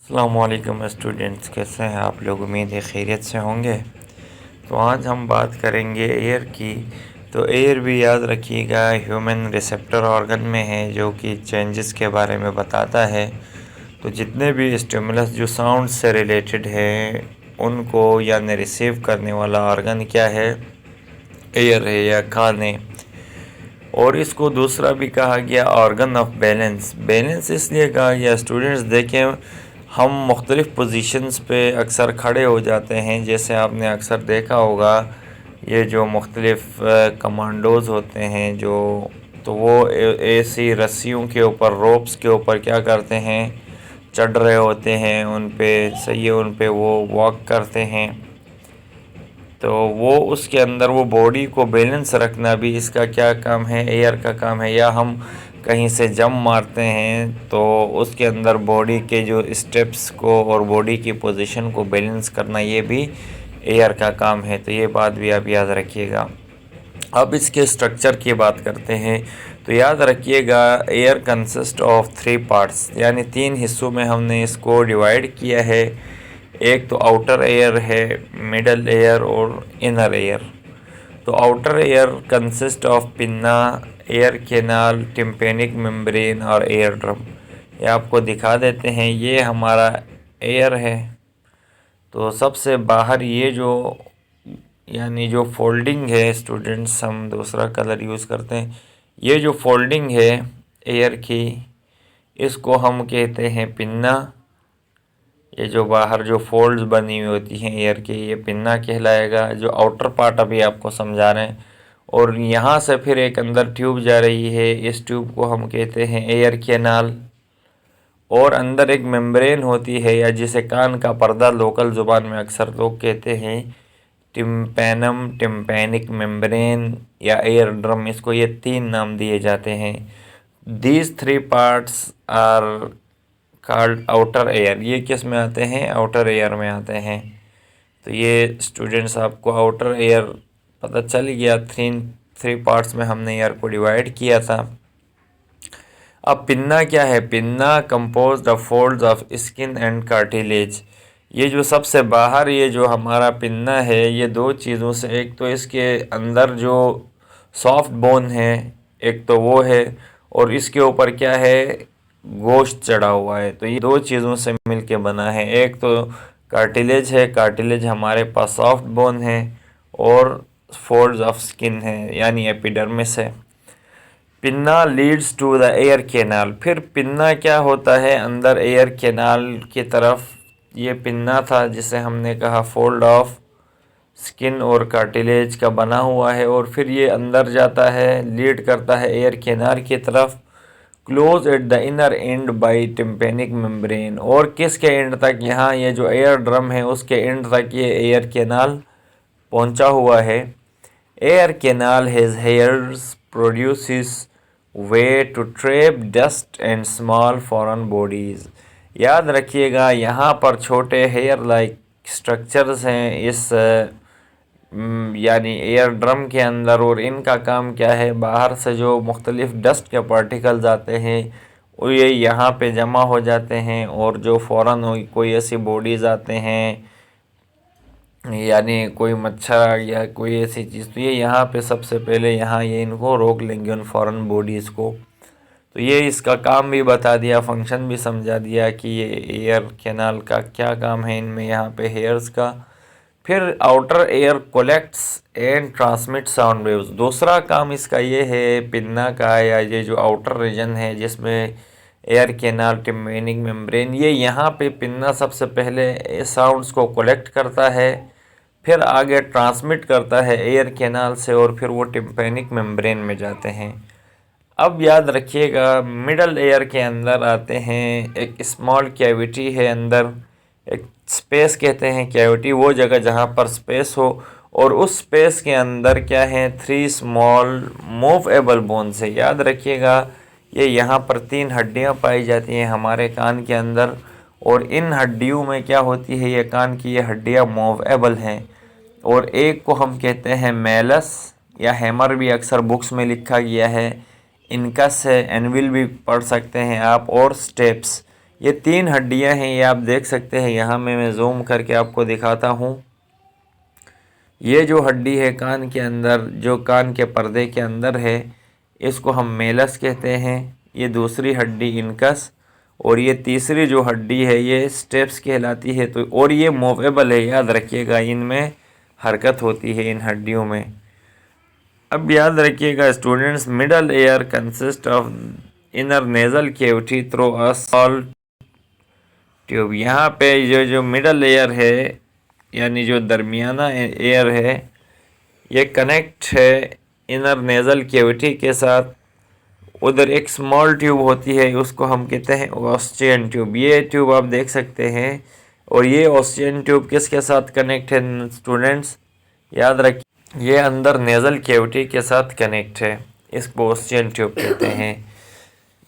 अस्सलामुअलैकुम स्टूडेंट्स, कैसे हैं आप लोग। उम्मीद है खैरियत से होंगे। तो आज हम बात करेंगे एयर की। तो एयर भी याद रखिएगा ह्यूमन रिसेप्टर ऑर्गन में है, जो कि चेंजेस के बारे में बताता है। तो जितने भी स्टिमुलस जो साउंड से रिलेटेड है उनको यानी रिसीव करने वाला ऑर्गन क्या है, एयर है या खाने। और इसको दूसरा भी कहा गया ऑर्गन ऑफ बैलेंस। बैलेंस इसलिए कहा गया, स्टूडेंट्स देखें हम मुख्तलिफ़ पोजीशंस पे अक्सर खड़े हो जाते हैं। जैसे आपने अक्सर देखा होगा ये जो मुख्तलिफ़ कमांडोज़ होते हैं जो, तो वो ऐसी रस्सियों के ऊपर, रोप्स के ऊपर क्या करते हैं, चढ़ रहे होते हैं उन पे, सही है, उन पे वो वॉक करते हैं। तो वो उसके अंदर वो बॉडी को बैलेंस रखना भी इसका क्या काम है, एयर का काम है। या हम कहीं से जंप मारते हैं तो उसके अंदर बॉडी के जो स्टेप्स को और बॉडी की पोजीशन को बैलेंस करना, ये भी एयर का काम है। तो ये बात भी आप याद रखिएगा। अब इसके स्ट्रक्चर की बात करते हैं। तो याद रखिएगा एयर कंसिस्ट ऑफ 3 पार्ट्स, यानी 3 हिस्सों में हमने इसको डिवाइड किया है। एक तो आउटर एयर है, मिडल एयर और इनर एयर। तो outer air consist of pinna, air canal, tympanic membrane और एयर ड्रम। ये आपको दिखा देते हैं, ये हमारा एयर है। तो सबसे बाहर ये जो यानी जो फोल्डिंग है, स्टूडेंट्स हम दूसरा कलर यूज़ करते हैं, ये जो फोल्डिंग है एयर की, इसको हम कहते हैं पिन्ना। ये जो बाहर जो फोल्ड्स बनी हुई होती हैं एयर की, ये पिन्ना कहलाएगा। जो आउटर पार्ट अभी आपको समझा रहे हैं। और यहाँ से फिर एक अंदर ट्यूब जा रही है, इस ट्यूब को हम कहते हैं एयर कैनाल। और अंदर एक मेम्ब्रेन होती है, या जिसे कान का पर्दा लोकल ज़ुबान में अक्सर लोग कहते हैं, टिम्पैनम, टिम्पैनिक मेम्ब्रेन या एयर ड्रम। इसको ये 3 नाम दिए जाते हैं। These 3 parts are called outer ear. ये किस में आते हैं, आउटर एयर में आते हैं। तो ये स्टूडेंट्स आपको आउटर एयर पता चल गया। 3 पार्ट्स में हमने एयर को डिवाइड किया था। अब पिन्ना क्या है, pinna composed of folds of skin and cartilage. ये जो सबसे बाहर ये जो हमारा पिन्ना है, ये 2 चीज़ों से, एक तो इसके अंदर जो सॉफ्ट बोन है, एक तो वो है, और इसके ऊपर क्या है, गोश्त चढ़ा हुआ है। तो ये 2 चीज़ों से मिलके बना है। एक तो कार्टिलेज है, कार्टिलेज हमारे पास सॉफ्ट बोन है, और फोल्ड्स ऑफ स्किन है यानी एपिडर्मिस है। Pinna leads to the ear canal. फिर पिन्ना क्या होता है, अंदर एयर कैनाल की तरफ। ये पिन्ना था जिसे हमने कहा फोल्ड ऑफ स्किन और कार्टिलेज का बना हुआ है, और फिर ये अंदर जाता है, लीड करता है एयर कैनाल की तरफ। Close at the inner end by tympanic membrane. और किसके एंड तक, यहाँ ये जो एयर ड्रम है उसके एंड तक ये एयर कैनाल पहुँचा हुआ है। Ear canal has hairs produces वे to trap dust and small foreign bodies. याद रखिएगा यहाँ पर छोटे हेयर लाइक स्ट्रक्चर्स हैं इस यानी एयर ड्रम के अंदर। और इनका काम क्या है, बाहर से जो मुख्तलिफ डस्ट के पार्टिकल्स आते हैं वो ये यहाँ पे जमा हो जाते हैं, और जो फ़ौरन कोई ऐसी बॉडीज़ आते हैं, यानी कोई मच्छर या कोई ऐसी चीज़, तो ये यहाँ पे सबसे पहले यहाँ ये इनको रोक लेंगे, उन फॉरेन बॉडीज़ को। तो ये इसका काम भी बता दिया, फंक्शन भी समझा दिया कि ये एयर कैनाल का क्या काम है इनमें, यहाँ पे हेयर्स का। फिर outer air collects and transmit sound waves. दूसरा काम इसका ये है पिन्ना का, या ये जो आउटर रीजन है जिसमें एयर कैनाल, टिम्पेनिक मेम्ब्रेन, ये यहाँ पे पिन्ना सबसे पहले साउंड्स को कलेक्ट करता है, फिर आगे ट्रांसमिट करता है एयर कैनाल से, और फिर वो टिम्पेनिक मेम्ब्रेन में जाते हैं। अब याद रखिएगा मिडल एयर के अंदर आते हैं, एक स्मॉल कैविटी है अंदर, एक स्पेस कहते हैं कैविटी, वो जगह जहाँ पर स्पेस हो। और उस स्पेस के अंदर क्या है, 3 स्मॉल मूवेबल बोन्स है। याद रखिएगा ये यहाँ पर 3 हड्डियाँ पाई जाती हैं हमारे कान के अंदर, और इन हड्डियों में क्या होती है, ये कान की ये हड्डियाँ मूवेबल हैं। और एक को हम कहते हैं मेलस या हैमर, भी अक्सर बुक्स में लिखा गया है। इनकस है, एनविल भी पढ़ सकते हैं आप, और स्टेप्स। ये 3 हड्डियां हैं, ये आप देख सकते हैं। यहाँ मैं जूम करके आपको दिखाता हूँ। ये जो हड्डी है कान के अंदर, जो कान के पर्दे के अंदर है, इसको हम मेलस कहते हैं। ये दूसरी हड्डी इनकस, और ये तीसरी जो हड्डी है ये स्टेप्स कहलाती है। तो और ये मूवेबल है, याद रखिएगा, इनमें हरकत होती है इन हड्डियों में। अब याद रखिएगा students, middle air consist of inner nasal cavity through a small tube. यहाँ पे जो मिडल एयर है, यानी जो दरमियाना एयर है, ये कनेक्ट है इनर नेजल कैविटी के साथ। उधर एक स्मॉल ट्यूब होती है, उसको हम कहते हैं ऑस्टियन ट्यूब। ये ट्यूब आप देख सकते हैं। और ये ऑस्टियन ट्यूब किसके साथ कनेक्ट है स्टूडेंट्स? याद रखिए, ये अंदर नेजल कैविटी के साथ कनेक्ट है, इसको ऑस्टियन ट्यूब कहते हैं।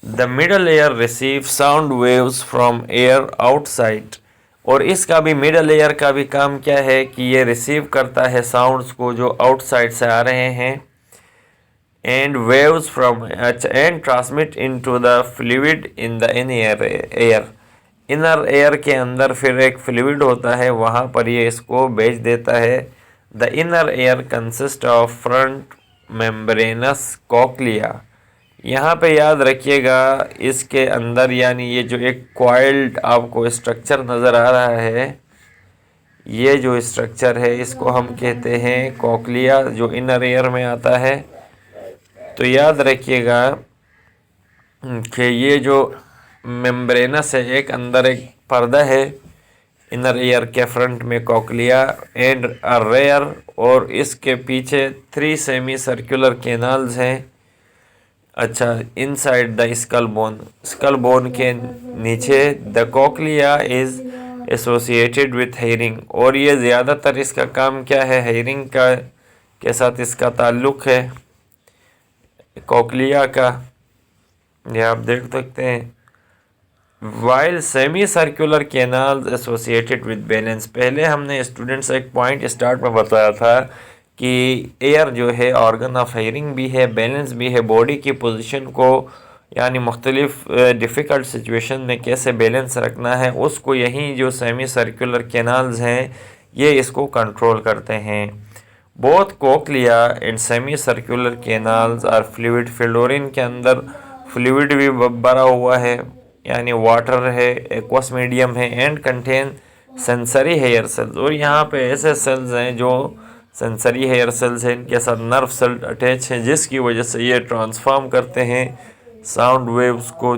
The middle air receive sound waves from air outside. और इसका भी, मिडल एयर का भी काम क्या है कि ये रिसीव करता है साउंड्स को जो आउटसाइड से आ रहे हैं, and waves from and transmit into the fluid in the inner air. Inner air के अंदर फिर एक फ्लूइड होता है, वहाँ पर ये इसको भेज देता है। The inner air consist of front membranes cochlea. यहाँ पे याद रखिएगा, इसके अंदर यानी ये जो एक कॉइल्ड आपको स्ट्रक्चर नज़र आ रहा है, ये जो स्ट्रक्चर है इसको हम कहते हैं कॉक्लिया, जो इनर एयर में आता है। तो याद रखिएगा कि ये जो मेम्ब्रेनस है, एक अंदर एक पर्दा है इनर एयर के फ्रंट में, कॉक्लिया एंड अ रेयर, और इसके पीछे 3 सेमी सर्कुलर कैनाल्स हैं। अच्छा, inside the skull bone, skull bone के नीचे the cochlea is associated with hearing. और ये ज़्यादातर इसका काम क्या है? हेयरिंग का के साथ इसका ताल्लुक़ है, कॉक्लिया का, ये आप देख सकते हैं। While semi circular canal associated with balance. पहले हमने स्टूडेंट्स एक पॉइंट स्टार्ट में बताया था कि एयर जो है ऑर्गन ऑफ हेयरिंग भी है, बैलेंस भी है। बॉडी की पोजीशन को यानी मुख्तलिफ डिफ़िकल्ट सिचुएशन में कैसे बैलेंस रखना है, उसको यही जो सेमी सर्कुलर कैनाल्स हैं ये इसको कंट्रोल करते हैं। Both cochlea and semicircular canals are fluid filled. और इनके अंदर फ्लूइड भी भरा हुआ है, यानी वाटर है, एक्वस मीडियम है, and contain sensory hair cells. और यहाँ पे ऐसे सेल्स हैं जो सेंसरी हेयर सेल्स हैं, इनके साथ नर्व सेल अटैच हैं, जिसकी वजह से ये ट्रांसफॉर्म करते हैं साउंड वेव्स को,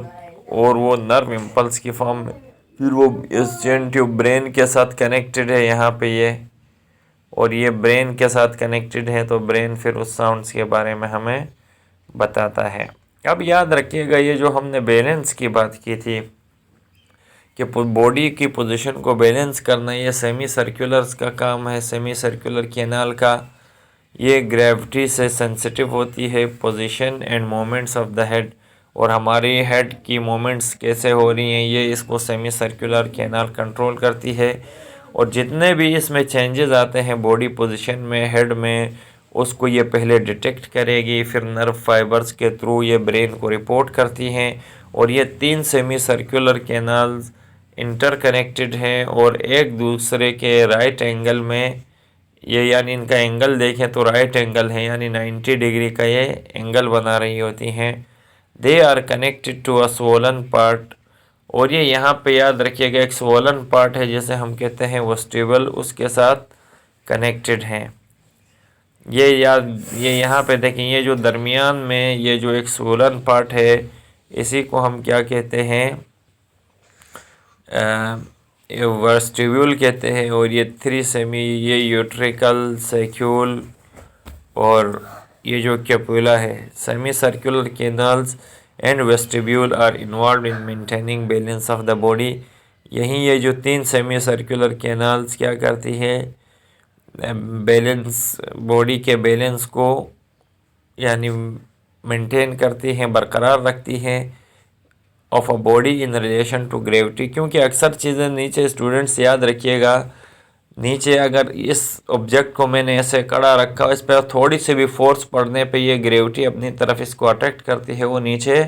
और वो नर्व इम्पल्स की फॉर्म में। फिर वो स्टेन ट्यूब ब्रेन के साथ कनेक्टेड है यहाँ पे ये, और ये ब्रेन के साथ कनेक्टेड है, तो ब्रेन फिर उस साउंड्स के बारे में हमें बताता है। अब याद रखिएगा, ये जो हमने बैलेंस की बात की थी कि बॉडी की पोजीशन को बैलेंस करना, ये सेमी सर्कुलर्स का काम है, सेमी सर्कुलर कैनाल का। ये ग्रेविटी से सेंसिटिव होती है, position and moments of the head, और हमारी हेड की मोमेंट्स कैसे हो रही हैं ये इसको सेमी सर्कुलर कैनाल कंट्रोल करती है। और जितने भी इसमें चेंजेस आते हैं बॉडी पोजीशन में, हेड में, उसको ये पहले डिटेक्ट करेगी, फिर नर्व फाइबर्स के थ्रू ये ब्रेन को रिपोर्ट करती हैं। और ये 3 सेमी सर्कुलर कैनाल्स इंटरकनेक्टेड हैं और एक दूसरे के राइट एंगल में, ये यानी इनका एंगल देखें तो राइट एंगल है, यानी 90 डिग्री का ये एंगल बना रही होती हैं। They are connected to a swollen part. और ये यहाँ पे याद रखिएगा एक स्वोलन पार्ट है, जैसे हम कहते हैं वेस्टिबल, उसके साथ कनेक्टेड हैं। ये यहाँ पे देखें, ये जो दरमियान में ये जो एक स्वोलन पार्ट है, इसी को हम क्या कहते हैं? वेस्टिब्यूल कहते हैं। और ये 3 सेमी, ये यूट्रिकल, सैक्यूल, और ये जो कैपुला है, semicircular canals and vestibule are involve in maintaining balance of the body. यहीं ये जो 3 सेमी सर्कुलर कैनाल्स क्या करती है? बैलेंस, बॉडी के बैलेंस को यानी मेंटेन करती हैं, बरकरार रखती हैं, of a body in relation to gravity. क्योंकि अक्सर चीज़ें नीचे, स्टूडेंट्स याद रखिएगा, नीचे अगर इस ऑब्जेक्ट को मैंने ऐसे कड़ा रखा, इस पर थोड़ी सी भी फोर्स पड़ने पे ये ग्रेविटी अपनी तरफ इसको अट्रैक्ट करती है, वो नीचे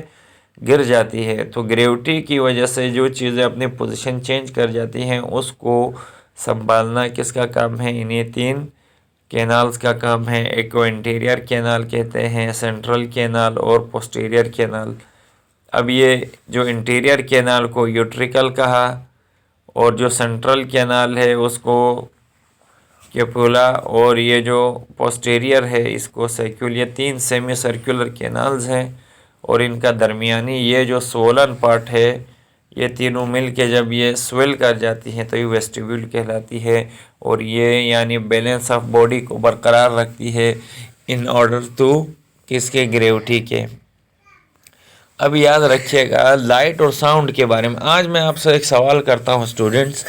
गिर जाती है। तो ग्रेविटी की वजह से जो चीज़ें अपनी पोजीशन चेंज कर जाती हैं उसको संभालना किसका काम है? इन्हीं 3 कैनाल्स का काम है। एक को इंटीरियर कैनाल कहते हैं, सेंट्रल कैनाल और पोस्टीरियर कैनाल। अब ये जो इंटीरियर कैनाल को यूट्रिकल कहा और जो सेंट्रल कैनाल है उसको कैपुला और ये जो पोस्टीरियर है इसको सैक्यूल। ये 3 सेमी सर्कुलर कैनाल्स हैं और इनका दरमियानी ये जो सोलन पार्ट है ये तीनों मिल के जब ये स्वेल कर जाती हैं तो ये वेस्टिब्यूल कहलाती है और ये यानी बैलेंस ऑफ बॉडी को बरकरार रखती है इन ऑर्डर टू किसके? ग्रेविटी के। अब याद रखिएगा लाइट और साउंड के बारे में आज मैं आपसे एक सवाल करता हूँ स्टूडेंट्स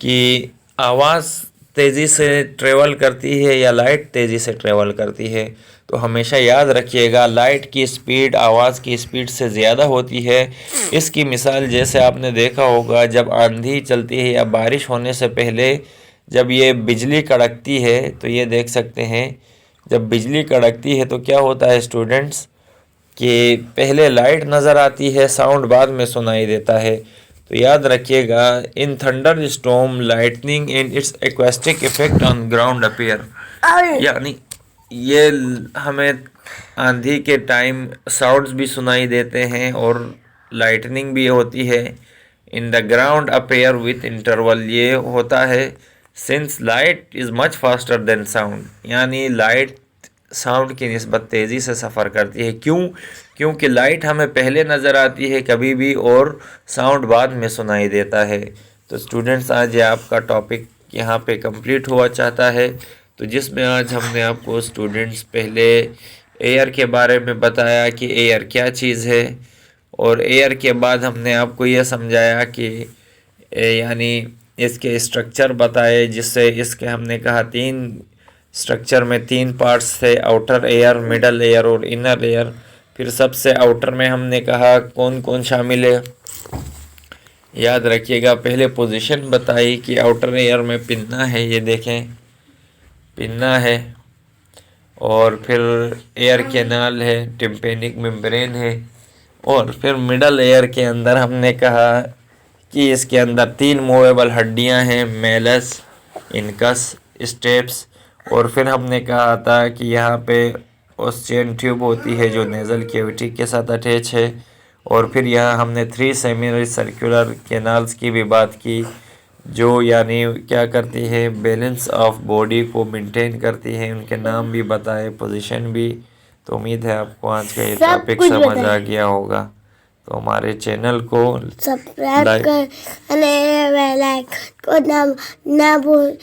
कि आवाज़ तेज़ी से ट्रेवल करती है या लाइट तेज़ी से ट्रेवल करती है? तो हमेशा याद रखिएगा लाइट की स्पीड आवाज़ की स्पीड से ज़्यादा होती है। इसकी मिसाल जैसे आपने देखा होगा जब आंधी चलती है या बारिश होने से पहले जब ये बिजली कड़कती है तो ये देख सकते हैं जब बिजली कड़कती है तो क्या होता है स्टूडेंट्स कि पहले लाइट नज़र आती है, साउंड बाद में सुनाई देता है। तो याद रखिएगा in thunder storm lightning in its acoustic effect on ground appear, यानी ये हमें आंधी के टाइम साउंड्स भी सुनाई देते हैं और लाइटनिंग भी होती है। In the ground appear with interval ये होता है since light is much faster than sound, यानी लाइट साउंड की निस्बत तेज़ी से सफ़र करती है। क्यों? क्योंकि लाइट हमें पहले नज़र आती है कभी भी और साउंड बाद में सुनाई देता है। तो स्टूडेंट्स आज ये आपका टॉपिक यहाँ पे कंप्लीट हुआ चाहता है तो जिसमें आज हमने आपको स्टूडेंट्स पहले एयर के बारे में बताया कि एयर क्या चीज़ है और एयर के बाद हमने आपको यह समझाया कि यानी इसके स्ट्रक्चर बताए जिससे इसके हमने कहा 3 स्ट्रक्चर में 3 पार्ट्स थे, आउटर एयर, मिडल एयर और इनर एयर। फिर सबसे आउटर में हमने कहा कौन कौन शामिल है, याद रखिएगा पहले पोजीशन बताई कि आउटर एयर में पिन्ना है, ये देखें पिन्ना है, और फिर एयर कैनाल है, टिम्पेनिक मेम्ब्रेन है, और फिर मिडल एयर के अंदर हमने कहा कि इसके अंदर 3 मूवेबल हड्डियां हैं, मेलस, इनकस, स्टेप्स, और फिर हमने कहा था कि यहाँ पे ऑस्टियन ट्यूब होती है जो नेज़ल कैविटी के साथ अटैच है, और फिर यहाँ हमने 3 सेमी सर्कुलर कैनाल्स की भी बात की जो यानी क्या करती है बैलेंस ऑफ बॉडी को मेंटेन करती है, उनके नाम भी बताए, पोजीशन भी। तो उम्मीद है आपको आज का ये टॉपिक समझ आ गया होगा। तो हमारे चैनल को सब्सक्राइब कर बेल आइकन को ना भूल